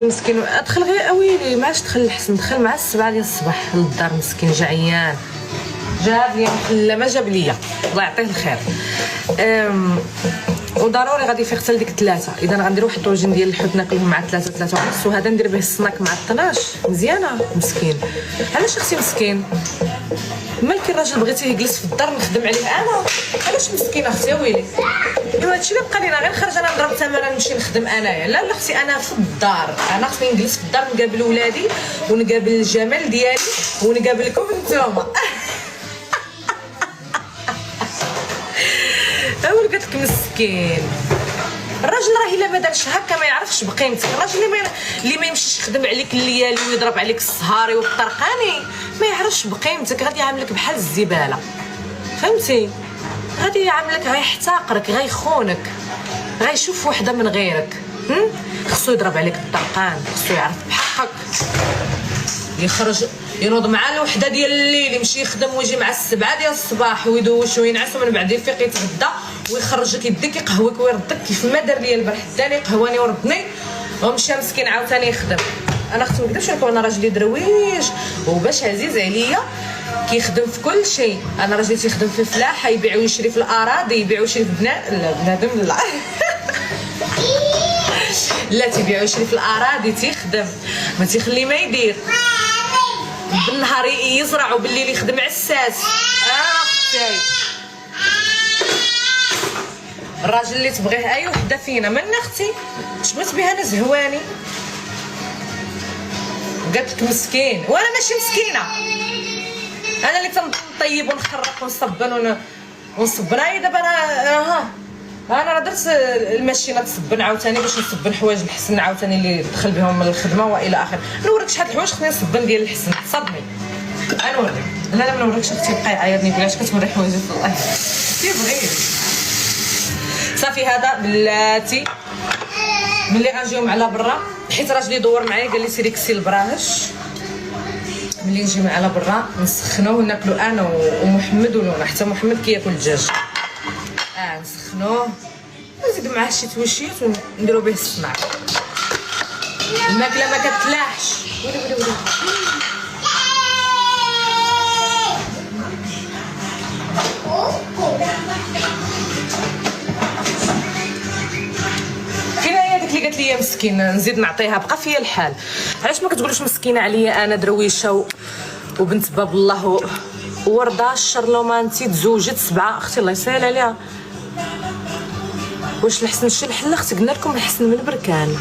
مسكين ادخل غير اويلي ما عادش دخل الحسن، دخل مع 7 ديال الصباح للدار مسكين جعيان، جاب لي محله ما جاب ليا الله يعطيه الخير. وضروري غادي يفيق حتى لديك 3. اذا غندير واحد الطوجين ديال الحوت ناكلهم مع 3 ونص، وهذا ندير به السناك مع 12 مزيانه. مسكين علاش اختي مسكين؟ مالك الراجل بغيتيه يجلس في الدار نخدم عليه انا؟ علاش مسكين اختي ويلي؟ ايوا هادشي اللي بقى لينا، غير نخرج انا نضرب ثمره نمشي نخدم انايا. لا لا اختي انا في الدار، انا خصني نجلس في الدار نقابل ولادي ونقابل الجمال ديالي ونقابلكم نتوما. اول قلت لك مسكين الراجل راه الا ما دارش هكا ما يعرفش بقيمتك. الراجل اللي ما يمشيش يخدم عليك الليالي ويضرب عليك السهاري والطرقاني ما يعرفش بقيمتك، غادي يعاملك بحال الزباله، فهمتي؟ غادي يعاملك غيحتقرك غيخونك غيشوف وحده من غيرك. خصو يضرب عليك الطرقان، خصو يعرف بحقك، يخرج ينوض مع الوحده ديال الليل يمشي يخدم ويجي مع 7 ديال الصباح ويدوش وينعس ومن بعد يفيق يتغدى ويخرجك يديك يقهوك ويردك كيف ما دار ليا البارح داني قهواني وردني ومشى مسكين عاوتاني يخدم. انا اختي ما نكذبش عليكم، انا راجلي درويش وباش عزيز عليا كيخدم في كل شيء. انا راجلي تيخدم في الفلاحه، يبيع ويشري في الاراضي، يبيع ويشري في بنادم لا لا تيبيع ويشري في الاراضي، تيخدم ما تيخلي ما يدير. بالنهار يزرع وبالليل يخدم عساس. اختي الراجل اللي تبغيه اي وحده فينا من اختي شبغيت بها انا زهواني. قالت لك مسكين وانا ماشي مسكينه، انا اللي تنطيب ونخرق ونصبن ونصبن. هاي دابا انا راه درت الماشينه تصبن عاوتاني باش نصبن حوايج الحسن عاوتاني اللي دخل بهم من الخدمه والى اخره. نوريك شحال الحوايج خصني نصبن ديال الحسن صدمي. غنوريك. لا ما نوريكش اختي بقاي عيطني بلاش كتوري حوايجك والله تيبغي. صافي هذا بلاتي ملي غنجيو على برا، حيت راجلي دور معايا قال لي سيري كسي البراهش. ملي نجيو على برا نسخنوه ناكلو انا ومحمد ولونا، حتى محمد كياكل الدجاج. نسخنوه نزيد معاه شي توشيت ونديرو به السناك. الماكله ما كتلاحش. ولي فين هي ديك اللي قالت لي مسكينه نزيد نعطيها؟ بقى فيا الحال. علاش ما كتقولوش مسكينه عليا انا درويشه وبنت باب الله وورده الشرلومانتي تزوجت 7. اختي الله يسهل عليها. واش الحسن شي الحل اختي؟ قلنا لكم الحسن من بركان.